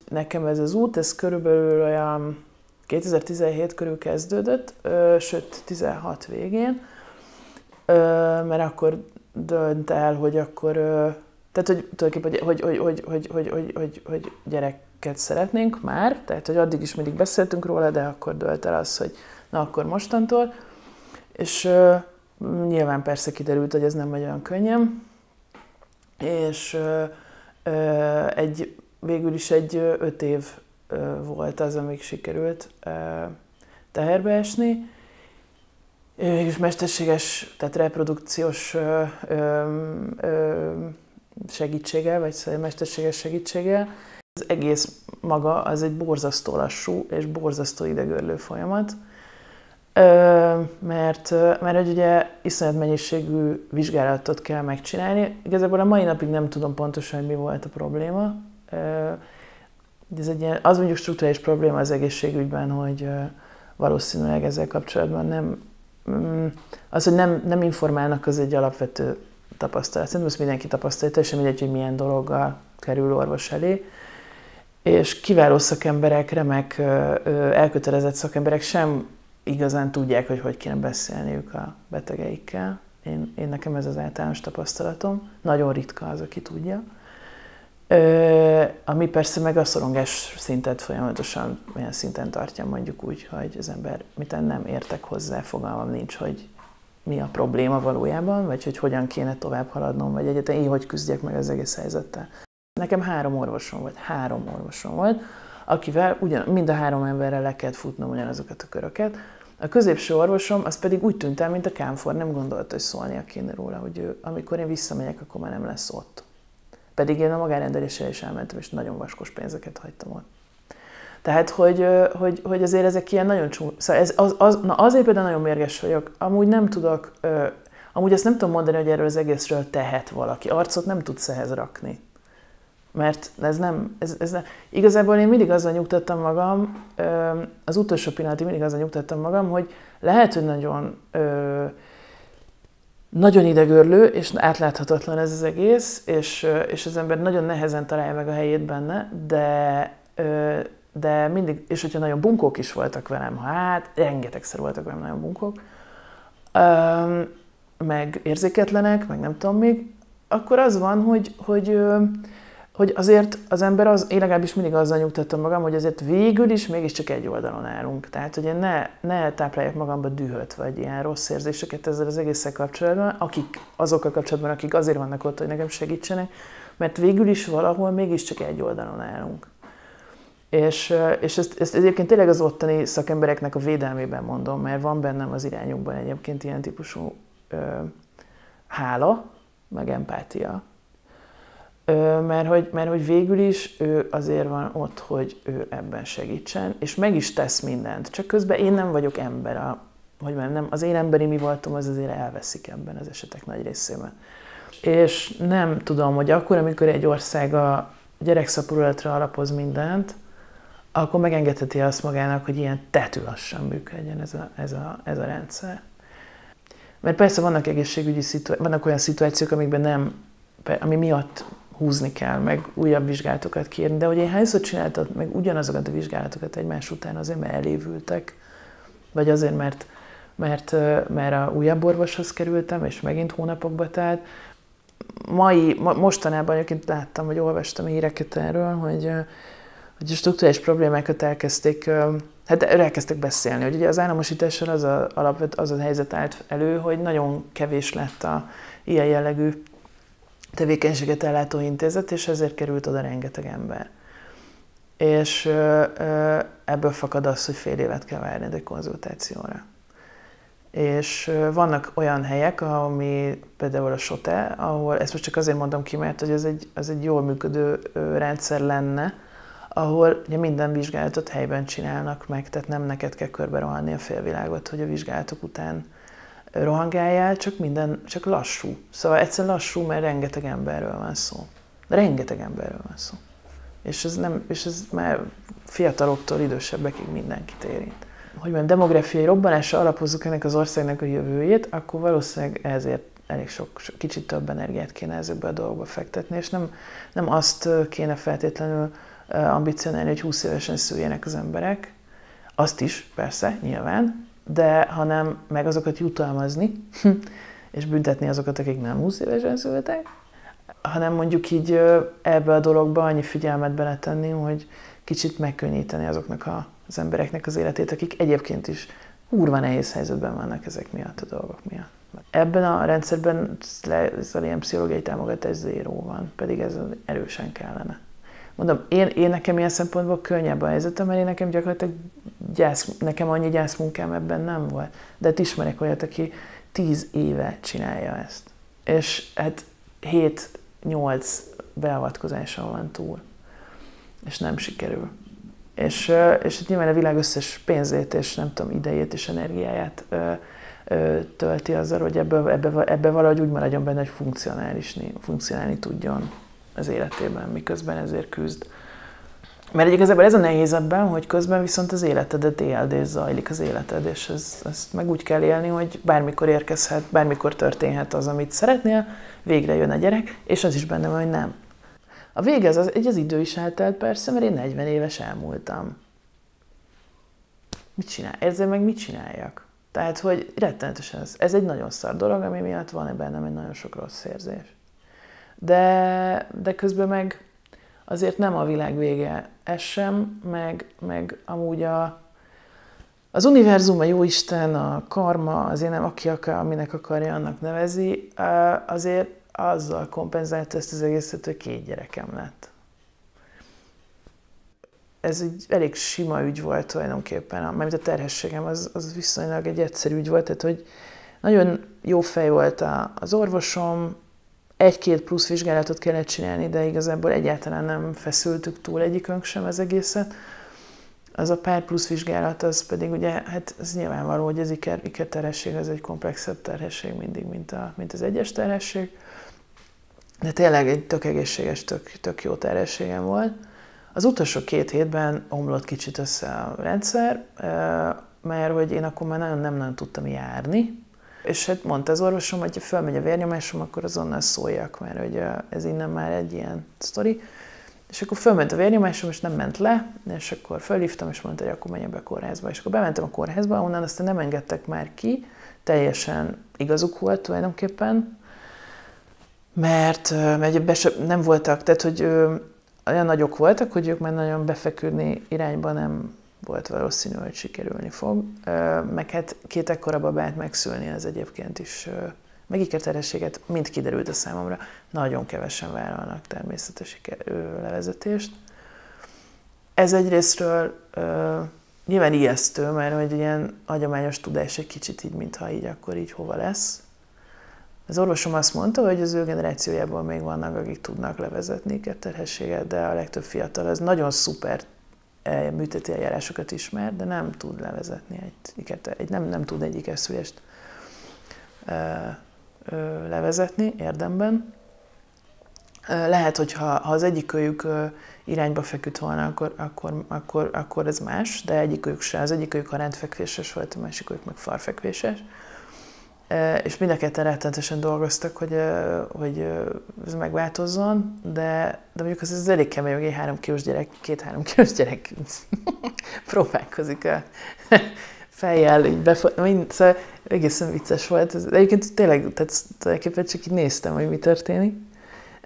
nekem ez az út, ez körülbelül olyan 2017 körül kezdődött, sőt 16 végén, mert akkor dönt el, hogy akkor, tehát hogy tulajdonképpen, hogy gyereket szeretnénk már, tehát hogy addig is mindig beszéltünk róla, de akkor dölt el az, hogy na akkor mostantól, és nyilván persze kiderült, hogy ez nem megy olyan könnyen, és végül is egy 5 év volt az, amíg sikerült teherbe esni, és mesterséges, tehát reprodukciós segítséggel, vagy mesterséges segítséggel. Az egész maga az egy borzasztó lassú és borzasztó idegörlő folyamat, mert ugye iszonyat mennyiségű vizsgálatot kell megcsinálni. Igazából a mai napig nem tudom pontosan, hogy mi volt a probléma. Ez egy ilyen, az mondjuk strukturális probléma az egészségügyben, hogy valószínűleg ezzel kapcsolatban az, hogy nem informálnak, az egy alapvető tapasztalat. Szerintem ezt mindenki tapasztalja, teljesen mindegy, hogy milyen dologgal kerül orvos elé. És kiváló szakemberek, remek, elkötelezett szakemberek sem igazán tudják, hogy kéne beszélniük a betegeikkel. Nekem ez az általános tapasztalatom. Nagyon ritka az, aki tudja. Ami persze meg a szorongás szintet folyamatosan olyan szinten tartja, mondjuk úgy, hogy az ember nem értek hozzá, fogalmam nincs, hogy mi a probléma valójában, vagy hogy hogyan kéne tovább haladnom, vagy egyáltalán én hogy küzdjek meg az egész helyzettel. Nekem 3 orvosom volt, akivel mind a 3 emberrel le kellett futnom ugyanazokat a köröket. A középső orvosom az pedig úgy tűnt el, mint a kámfor, nem gondolta, hogy szólnia kéne róla, hogy ő, amikor én visszamegyek, akkor már nem lesz ott. Pedig én a magánrendelésre is elmentem, és nagyon vaskos pénzeket hagytam ott. Tehát, hogy azért ezek ilyen nagyon szóval azért például nagyon mérges vagyok. Amúgy nem tudok, amúgy azt nem tudom mondani, hogy erről az egészről tehet valaki. Arcot nem tudsz ehhez rakni. Mert ez nem. Igazából én mindig azzal nyugtattam magam, az utolsó pillanatig mindig azzal nyugtattam magam, hogy lehet, hogy nagyon idegörlő és átláthatatlan ez az egész, és az ember nagyon nehezen találja meg a helyét benne, de mindig, és hogyha nagyon bunkók is voltak velem, hát rengetegszer voltak velem nagyon bunkók, meg érzéketlenek, meg nem tudom még, akkor az van, hogy azért az ember, én legalábbis mindig azzal nyugtattam magam, hogy azért végül is mégiscsak egy oldalon állunk. Tehát, hogy én ne tápláljak magamba dühöt, vagy ilyen rossz érzéseket ezzel az egésszel kapcsolatban, azokkal kapcsolatban, akik azért vannak ott, hogy nekem segítsenek, mert végül is valahol mégiscsak egy oldalon állunk. És ezt egyébként tényleg az ottani szakembereknek a védelmében mondom, mert van bennem az irányukban egyébként ilyen típusú hála, meg empátia. Mert hogy végül is ő azért van ott, hogy ő ebben segítsen, és meg is tesz mindent. Csak közben én nem vagyok ember. Az én emberi mi voltam, az azért elveszik ebben az esetek nagy részében. És nem tudom, hogy akkor, amikor egy ország a gyerekszaporulatra alapoz mindent, akkor megengedheti azt magának, hogy ilyen tetőlassan működjön ez a rendszer. Mert persze vannak vannak olyan szituációk, ami miatt húzni kell, meg újabb vizsgálatokat kérni, de hogy én hányszor csináltam meg ugyanazokat a vizsgálatokat egymás után, azért mert elévültek, vagy azért, mert a újabb orvoshoz kerültem, és megint hónapokba telt. Mostanában egyébként láttam, vagy olvastam híreket erről, hogy a strukturális problémákat elkezdtek beszélni, hogy ugye az államosítással az a helyzet állt elő, hogy nagyon kevés lett a ilyen jellegű tevékenységet ellátó intézet, és ezért került oda rengeteg ember. És ebből fakad az, hogy fél évet kell várni egy konzultációra. És vannak olyan helyek, ami például a SOTE, ahol, ezt most csak azért mondom ki, mert hogy ez egy jól működő rendszer lenne, ahol ugye minden vizsgálatot helyben csinálnak meg, tehát nem neked kell körbe rohanni a félvilágot, hogy a vizsgálatok után rohangáljál, csak lassú. Szóval egyszer lassú, mert rengeteg emberről van szó. Rengeteg emberről van szó. És ez már fiataloktól idősebbekig mindenkit érint. Hogy mondjam, demográfiai robbanásra alapozzuk ennek az országnak a jövőjét, akkor valószínűleg ezért elég kicsit több energiát kéne ezekbe a dolgokba fektetni, és nem azt kéne feltétlenül ambicionálni, hogy 20 évesen szüljenek az emberek. Azt is, persze, nyilván, de hanem meg azokat jutalmazni, és büntetni azokat, akik nem 20 évesen szültek, hanem mondjuk így ebbe a dologba annyi figyelmet beletenni, hogy kicsit megkönnyíteni azoknak az embereknek az életét, akik egyébként is kurva nehéz helyzetben vannak ezek miatt a dolgok miatt. Ebben a rendszerben ez ilyen pszichológiai támogatás zéró van, pedig ez erősen kellene. Mondom, én nekem ilyen szempontból könnyebb a helyzetem, mert én nekem gyakorlatilag nekem annyi gyászmunkám ebben nem volt. De hát ismerek olyat, aki 10 éve csinálja ezt. És hát 7-8 beavatkozáson van túl. És nem sikerül. És nyilván a világ összes pénzét és nem tudom, idejét és energiáját tölti azzal, hogy ebbe valahogy úgy maradjon benne, hogy funkcionálni tudjon az életében, miközben ezért küzd. Mert igazából ez a nehéz ebben, hogy közben viszont az életedet éld és zajlik az életed, és ezt meg úgy kell élni, hogy bármikor érkezhet, bármikor történhet az, amit szeretnél, végre jön a gyerek, és az is benne van, hogy nem. A vége az idő is eltelt persze, mert én 40 éves elmúltam. Mit csinál? Ezzel meg mit csináljak? Tehát, hogy rettenetesen ez egy nagyon szar dolog, ami miatt van bennem egy nagyon sok rossz érzés. De közben meg azért nem a világ vége ez sem, meg amúgy az univerzum, a jóisten, a karma, azért nem aki akar, aminek akarja, annak nevezi, azért azzal kompenzálta ezt az egészet, hogy 2 gyerekem lett. Ez egy elég sima ügy volt tulajdonképpen, mert a terhességem az viszonylag egy egyszerű ügy volt, tehát hogy nagyon jó fej volt az orvosom, 1-2 plusz vizsgálatot kellett csinálni, de igazából egyáltalán nem feszültük túl egyikünk sem az egészet. Az a pár plusz vizsgálat, az pedig ugye, hát ez nyilvánvaló, hogy az ikerterhesség az egy komplexebb terhesség mindig, mint az egyes terhesség. De tényleg egy tök egészséges, tök jó terhességem volt. Az utolsó 2 hétben omlott kicsit össze a rendszer, mert hogy én akkor már nem tudtam járni. És hát mondta az orvosom, hogy ha fölmegy a vérnyomásom, akkor azonnal szóljak, mert hogy ez innen már egy ilyen sztori. És akkor fölment a vérnyomásom, és nem ment le, és akkor fölhívtam, és mondta, hogy akkor menjek be a kórházba. És akkor bementem a kórházba, onnan aztán nem engedtek már ki, teljesen igazuk volt tulajdonképpen, mert nem voltak, tehát hogy olyan nagyok voltak, hogy ők már nagyon befeküdni irányba nem volt valószínű, hogy sikerülni fog. Meg hát 2 ekkora babát megszülni, az egyébként is, meg ikerterhességet, mind kiderült a számomra, nagyon kevesen vállalnak természetes levezetést. Ez egyrésztről nyilván ijesztő, mert hogy ilyen hagyományos tudás egy kicsit így, mintha így akkor így hova lesz. Az orvosom azt mondta, hogy az ő generációjából még vannak, akik tudnak levezetni ikerterhességet, de a legtöbb fiatal az nagyon szuper műtéti eljárásokat ismer, de nem tud levezetni nem tud egy ikerszülést levezetni érdemben. Lehet, hogy ha az egyikőjük irányba feküdt volna, akkor ez más, de egyikőjük se. Az egyikőjük rendfekvéses volt, a másikőjük meg farfekvéses. És mind a ketten rettenetesen dolgoztak, hogy ez megváltozzon, de mondjuk az elég kemény, hogy egy 3 kilós gyerek, 2-3 kilós gyerek próbálkozik a fejjel, szóval egészen vicces volt. Egyébként tényleg, tulajdonképpen csak így néztem, hogy mi történik.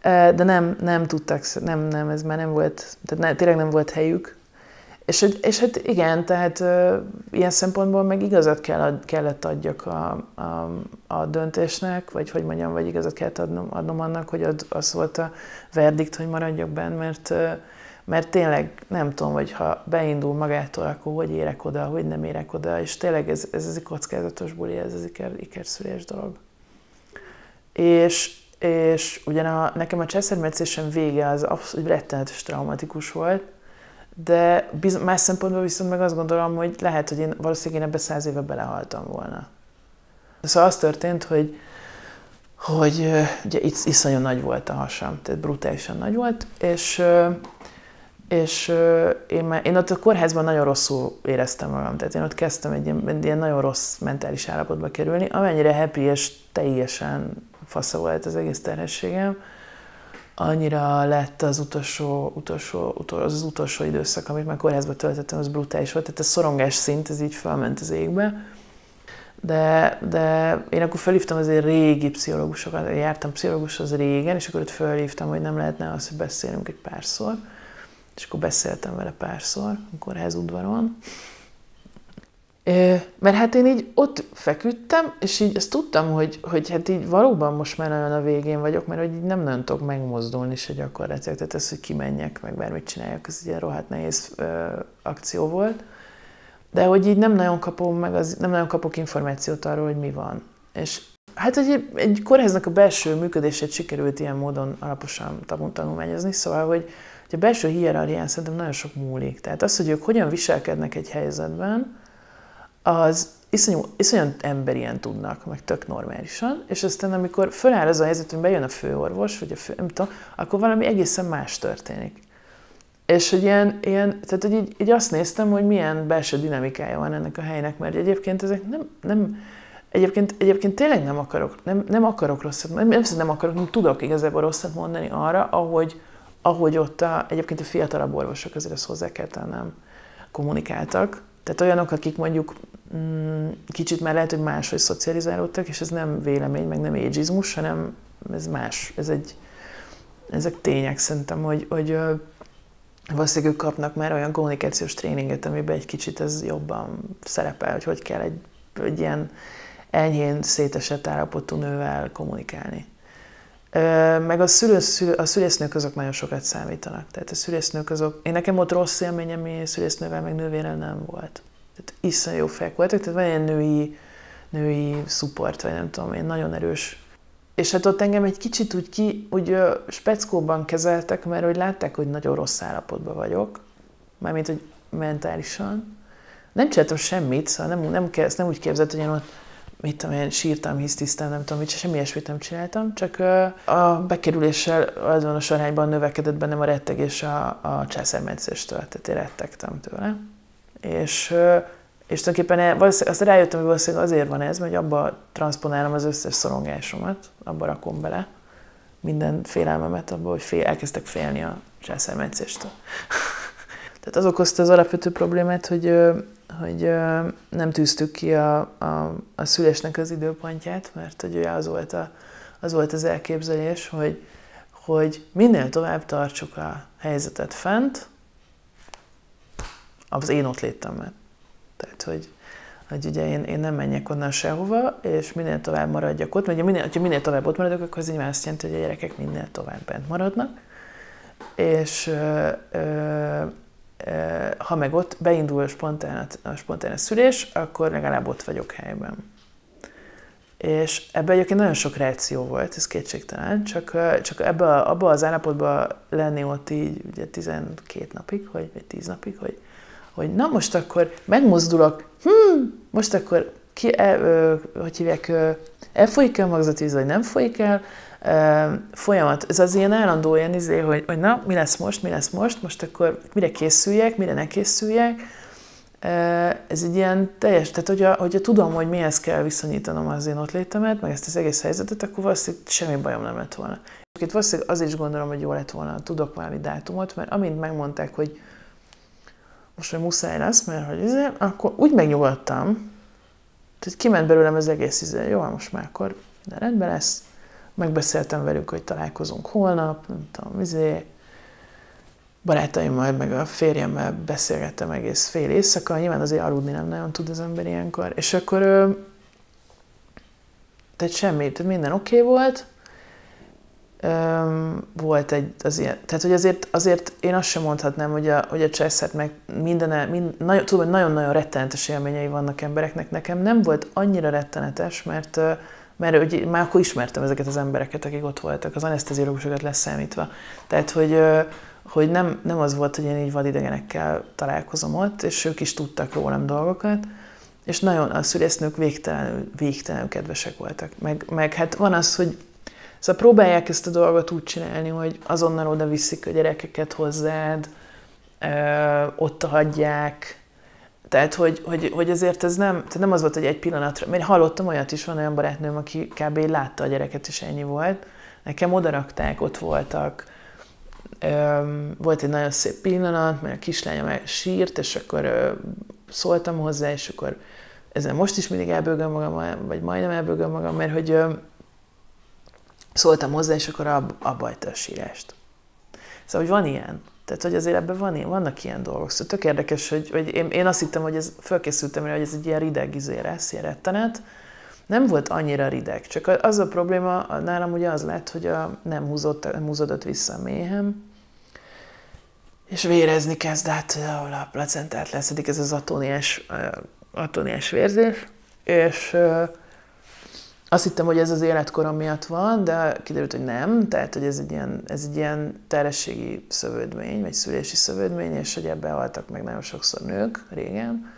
De nem tudtak, ez már nem volt, tehát tényleg nem volt helyük. És hát igen, tehát ilyen szempontból meg igazat kellett adjak a döntésnek, vagy hogy mondjam, vagy igazat kellett adnom annak, hogy az volt a verdikt, hogy maradjak benn, mert tényleg nem tudom, hogy ha beindul magától, akkor hogy érek oda, hogy nem érek oda, és tényleg ez egy kockázatos buli, ez az ikerszülés dolog. És ugyan nekem a császármetszésem vége az abszolút rettenetes traumatikus volt, de más szempontból viszont meg azt gondolom, hogy lehet, hogy valószínűleg ebbe 100 éve belehaltam volna. Szóval az történt, hogy ugye iszonyú nagy volt a hasam, tehát brutálisan nagy volt, és én ott a kórházban nagyon rosszul éreztem magam, tehát én ott kezdtem egy ilyen nagyon rossz mentális állapotba kerülni, amennyire happy és teljesen fasza volt az egész terhességem, annyira lett az utolsó időszak, amit már kórházba töltöttem, az brutális volt. Tehát a szorongás szint, ez így felment az égbe. De én akkor felhívtam azért régi pszichológusokat, jártam pszichológushoz régen, és akkor ott felhívtam, hogy nem lehetne az, hogy beszélünk egy párszor. És akkor beszéltem vele párszor, a kórházudvaron. Mert hát én így ott feküdtem, és így ezt tudtam, hogy hát így valóban most már nagyon a végén vagyok, mert hogy így nem nagyon tudok megmozdulni se gyakorlatilag. Tehát ez, hogy kimenjek, meg bármit csináljak, ez egy rohadt nehéz akció volt. De hogy így nem nagyon kapok információt arról, hogy mi van. És hát hogy egy kórháznak a belső működését sikerült ilyen módon alaposan tanulmányozni, szóval, hogy a belső hierarchián szerintem nagyon sok múlik. Tehát az, hogy ők hogyan viselkednek egy helyzetben, az iszonyú emberien tudnak, meg tök normálisan, és aztán amikor föláll az a helyzet, hogy bejön a főorvos, vagy nem tudom, akkor valami egészen más történik. És hogy tehát hogy így azt néztem, hogy milyen belső dinamikája van ennek a helynek, mert egyébként ezek egyébként tényleg nem akarok rosszat, nem tudok igazából rosszat mondani arra, ahogy ott egyébként a fiatalabb orvosok, azért ezt hozzá kell tennem, kommunikáltak. Tehát olyanok, akik mondjuk kicsit már lehet, hogy máshogy szocializálódtak, és ez nem vélemény, meg nem ageizmus, hanem ez más. Ezek tények szerintem, hogy valószínűleg ők kapnak már olyan kommunikációs tréninget, amiben egy kicsit ez jobban szerepel, hogy kell egy ilyen enyhén szétesett állapotú nővel kommunikálni. Meg a szülésznők azok nagyon sokat számítanak. Tehát a szülésznők azok... Nekem ott rossz élményem, szülésznővel meg nővérrel nem volt. Tehát iszonyú jó fejek voltak, tehát van ilyen női support, vagy nem tudom én, nagyon erős. És hát ott engem egy kicsit úgy speckóban kezeltek, mert hogy látták, hogy nagyon rossz állapotban vagyok. Mármint, hogy mentálisan. Nem csináltam semmit, szóval ezt nem úgy képzelt, hogy én ott mit tudom én, sírtam, hisztisztem, nem tudom, semmi ilyesmit nem csináltam, csak a bekerüléssel azonos arányban növekedett bennem a rettegés a császármetszéstől, tehát én rettegtem tőle. És tulajdonképpen azt rájöttem, hogy valószínűleg azért van ez, mert abba transponálom az összes szorongásomat, abba rakom bele minden félelmemet, abba, hogy elkezdtek félni a császármetszéstől. Tehát az okozta az alapvető problémát, hogy nem tűztük ki a szülésnek az időpontját, mert hogy az volt az elképzelés, hogy minél tovább tartsuk a helyzetet fent, az én ott létemet. Tehát, hogy ugye én nem menjek onnan sehova, és minél tovább maradjak ott, mert ha minél tovább ott maradok, akkor az így azt jelenti, hogy a gyerekek minél tovább bent maradnak, és ha meg ott beindul a spontán szülés, akkor legalább ott vagyok helyben. És ebben egyébként nagyon sok reakció volt, ez kétségtelen, csak abban az állapotban lenni ott így ugye 12 napig, vagy 10 napig, hogy na most akkor megmozdulok, most akkor hogy hívják, elfolyik el a magzatvíz, vagy nem folyik el, folyamat, ez az ilyen állandó ilyen hogy na, mi lesz most akkor mire készüljek, mire ne készüljek. Ez egy ilyen teljes, tehát hogyha tudom, hogy mihez kell viszonyítanom az én ott létemet, meg ezt az egész helyzetet, akkor valószínűleg semmi bajom nem lett volna. Itt valószínűleg azért is gondolom, hogy jó lett volna, tudok valami dátumot, mert amint megmondták, hogy most már muszáj lesz, mert hogy akkor úgy megnyugodtam, tehát kiment belőlem az egész jó, most már akkor minden rendben lesz. Megbeszéltem velük, hogy találkozunk holnap, nem tudom, barátaimmal, meg a férjemmel beszélgettem egész fél éjszaka, nyilván azért aludni nem nagyon tud az ember ilyenkor. És akkor tehát semmi, tehát minden oké volt. Volt egy, az ilyen, tehát hogy azért én azt sem mondhatnám, hogy a császárt meg tudom, hogy nagyon-nagyon rettenetes élményei vannak embereknek. Nekem nem volt annyira rettenetes, mert ugye, már akkor ismertem ezeket az embereket, akik ott voltak, az aneszteziológusokat leszámítva. Tehát, hogy nem az volt, hogy én így vadidegenekkel találkozom ott, és ők is tudtak rólam dolgokat, és nagyon a szülésznők végtelenül kedvesek voltak. Meg hát van az, hogy szóval próbálják ezt a dolgot úgy csinálni, hogy azonnal oda viszik a gyerekeket hozzád, ott hagyják. Tehát, hogy azért ez nem az volt, hogy egy pillanatra, mert hallottam olyat is, van olyan barátnőm, aki kb. Látta a gyereket, és ennyi volt. nekem odarakták, ott voltak. Volt egy nagyon szép pillanat, mert a kislányom sírt, és akkor szóltam hozzá, és akkor ezen most is mindig elbőgöm magam, vagy majdnem elbőgöm magam, mert hogy szóltam hozzá, és akkor abba hagyta a sírást. Szóval, hogy van ilyen. Tehát, hogy azért ebben vannak ilyen dolgok. Szóval tök érdekes, hogy én azt hittem, hogy fölkészültem rá, hogy ez egy ilyen rideg lesz, ilyen rettenet. Nem volt annyira rideg, csak az a probléma nálam ugye az lett, hogy nem húzódott vissza a méhem, és vérezni kezd át, ahol a placentát leszedik, ez az atóniás vérzés, és azt hittem, hogy ez az életkorom miatt van, de kiderült, hogy nem, tehát hogy ez egy ilyen terhességi szövődmény, vagy szülési szövődmény, és hogy ebben haltak meg nagyon sokszor nők régen.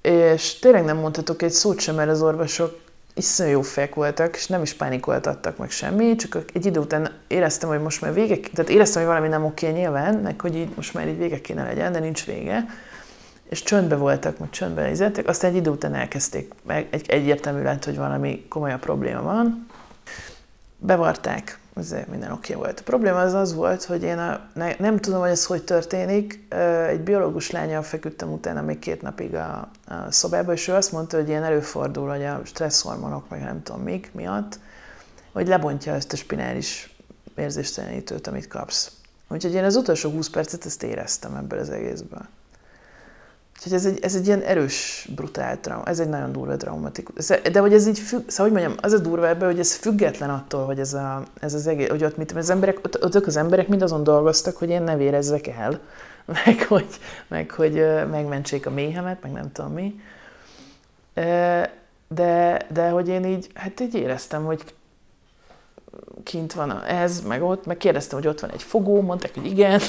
És tényleg nem mondhatok egy szót sem, mert az orvosok iszonyú jó fejek voltak, és nem is pánikoltattak meg semmi, csak egy idő után éreztem, hogy most már vége, tehát éreztem, hogy valami nem oké nyilván, meg hogy így most már így vége kéne legyen, de nincs vége. És csöndbe voltak, meg csöndben nézettek, aztán egy idő után elkezdték, egyértelmű lett, hogy valami komolyabb probléma van. Bevarták, azért minden oké volt. A probléma az volt, hogy én nem tudom, hogy ez hogy történik. Egy biológus lányjal feküdtem utána még 2 napig a szobába, és ő azt mondta, hogy ilyen előfordul, hogy a stresszhormonok, meg nem tudom mik miatt, hogy lebontja ezt a spinális érzéstelenítőt, amit kapsz. Úgyhogy én az utolsó 20 percet ezt éreztem ebből az egészből. Úgyhogy ez egy ilyen erős, brutál trauma, ez egy nagyon durva traumatikus. De hogy ez így szóval hogy mondjam, az a durva ebben, hogy ez független attól, hogy ez az egész, hogy ott az emberek, ott az emberek mind azon dolgoztak, hogy én ne vérezzek el, meg hogy megmentsék a méhemet, meg nem tudom mi. De hogy én így éreztem, hogy kint van ez, meg ott, meg kérdeztem, hogy ott van egy fogó, mondták, hogy igen.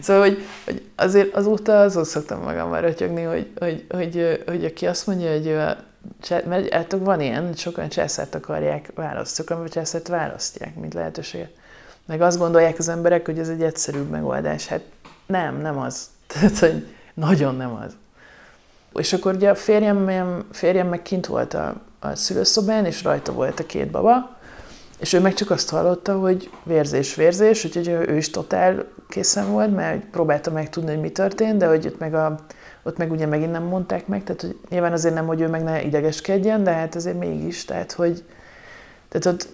Szóval, hogy azért azóta azon szoktam magammal rötyögni, hogy aki azt mondja, hogy mert van ilyen, hogy sokan császárt akarják választani, sokan császárt választják, mint lehetőséget. Meg azt gondolják az emberek, hogy ez egy egyszerűbb megoldás. Hát nem az. Tehát, hogy nagyon nem az. És akkor ugye a férjem meg kint volt a szülőszobán, és rajta volt a 2 baba, és ő meg csak azt hallotta, hogy vérzés, úgyhogy ő is totál készen volt, mert próbálta megtudni, hogy mi történt, de hogy ott meg ugye megint nem mondták meg, tehát hogy nyilván azért nem, hogy ő meg ne idegeskedjen, de hát azért mégis, tehát ott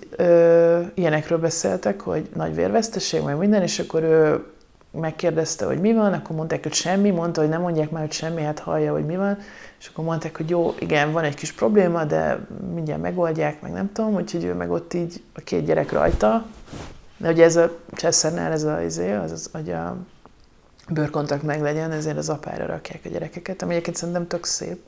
ilyenekről beszéltek, hogy nagy vérvesztesség, meg minden, és akkor ő megkérdezte, hogy mi van, akkor mondták, hogy semmi, mondta, hogy nem mondják már, hogy semmi, hát hallja, hogy mi van, és akkor mondták, hogy jó, igen, van egy kis probléma, de mindjárt megoldják, meg nem tudom, úgyhogy ő meg ott így a 2 gyerek rajta. De ugye ez a Császárnál az, hogy a bőrkontakt meglegyen, ezért az apára rakják a gyerekeket, ami egyébként szerintem tök szép.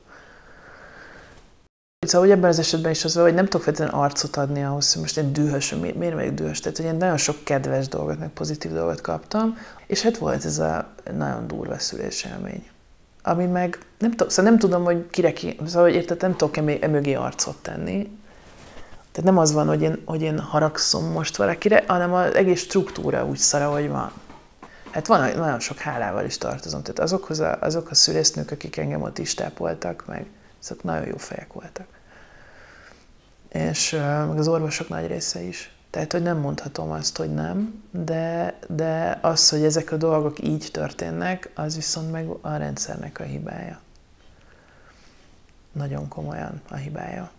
Szóval, hogy ebben az esetben is az, hogy nem tudok feltétlenül arcot adni ahhoz, hogy most én dühös, miért vagyok dühös? Tehát, hogy én nagyon sok kedves dolgot, meg pozitív dolgot kaptam, és hát volt ez a nagyon durva szülésélmény. Ami meg, nem tudom, hogy szóval, hogy érted, nem tudok emögé arcot tenni. Tehát nem az van, hogy én haragszom most valakire, hanem az egész struktúra úgy szara, hogy van. Hát nagyon sok hálával is tartozom. Tehát azok a szülésznők, akik engem ott is tápoltak, meg azok nagyon jó fejek voltak. És meg az orvosok nagy része is. Tehát, hogy nem mondhatom azt, hogy nem, de az, hogy ezek a dolgok így történnek, az viszont meg a rendszernek a hibája. Nagyon komolyan a hibája.